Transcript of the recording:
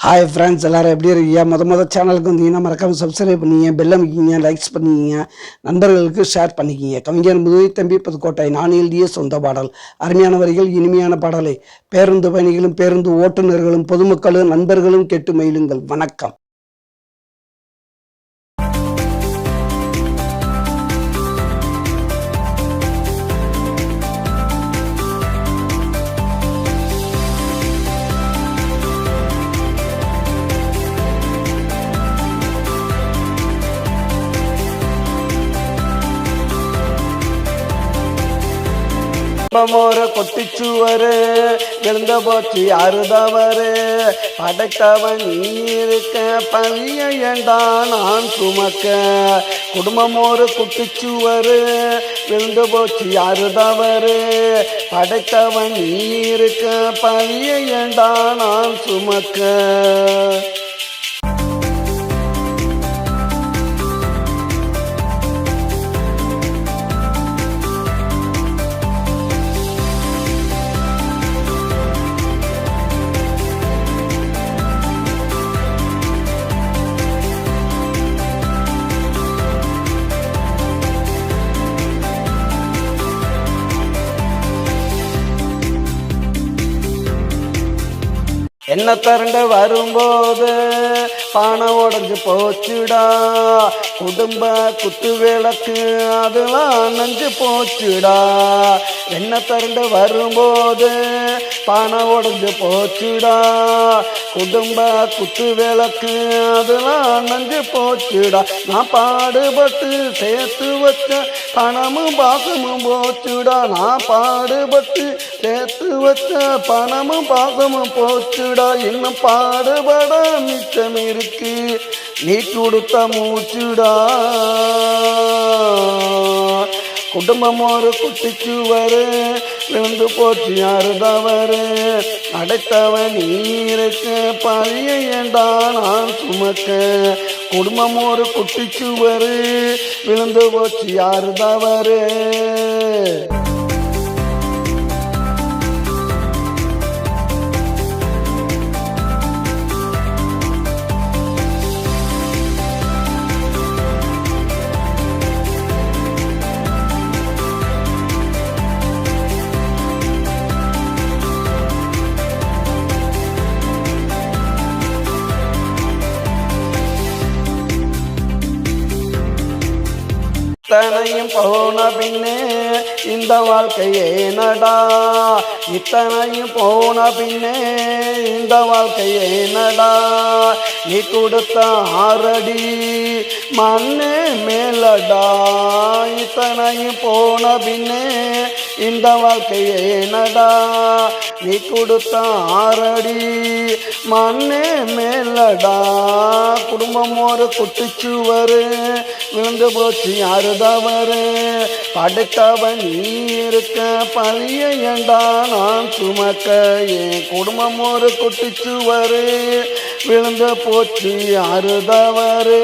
Hi friends, எல்லோரும் எப்படி இருக்கீங்க? சேனலுக்கு வந்தீங்கன்னா மறக்காமல் சப்ஸ்கிரைப் பண்ணிங்க, பெல் அமைக்கிங்க, லைக்ஸ் பண்ணிக்கிங்க, நண்பர்களுக்கு ஷேர் பண்ணிக்கிங்க. கவிஞர் முதுவை தம்பி புதுக்கோட்டை. நான் எழுதிய சொந்த பாடல். அருமையான வரிகள், இனிமையான பாடலை பேருந்து பயணிகளும் பேருந்து ஓட்டுநர்களும் பொதுமக்களும் நண்பர்களும் கேட்டு மகிழுங்கள். வணக்கம். மோர கொட்டிச்சுவரு எழுந்த போச்சு அறுதவரு படைத்தவன் இருக்க பழிய ஏண்டா நான் சுமக்க. குடும்பமோரு குட்டிச்சுவரு எழுந்து போச்சு அறுதவரு படைத்தவன் இருக்க பழிய ஏண்டா நான் சுமக்க. என்ன திரண்டு வரும்போது பானை உடஞ்சு போச்சுடா, குடும்ப குத்து விளக்கு அதெல்லாம் நஞ்சு போச்சுடா. என்ன திரண்டு வரும்போது பானை உடஞ்சு போச்சுடா, குடும்ப குத்து விளக்கு அதெல்லாம் நஞ்சு போச்சுடா. நான் பாடுபட்டு சேர்த்து வச்ச பணமும் பாசமும் போச்சுடா. நான் பாடுபட்டு சேர்த்து வச்ச பணமும் பாசமும் போச்சுடா. இன்னும் பாடுபட மிச்சம் இருக்கு, நீ கொடுத்த மூச்சுடா. குடும்பம் ஒரு குட்டிச்சுவரு விழுந்து போச்சு அறுதவரு அடைத்தவன் நீருக்கு பழிய ஏண்டா நான் சுமக்க. குடும்பம் ஒரு குட்டிச்சுவரு விழுந்து போச்சு அறுதவரு. இத்தனையும் போன பின்னே இந்த வாழ்க்கையே நடா. இத்தனையும் போன பின்னே இந்த வாழ்க்கையே நடா. நீ கொடுத்த ஆறடி மண்ணே மேலடா. இத்தனையும் போன பின்னே இந்த வாழ்க்கையே நடா. நீ கொடுத்த ஆறடி மண்ணே மேலடா. குடும்பம் ஒரு குட்டிச்சுவரு விழுந்து போச்சு அறுதவரு படைத்தவன் இருக்க பழிய ஏண்டா நான் சுமக்க. என் குடும்பம் ஒரு குட்டிச்சுவரு விழுந்து போச்சு அறுதவரு.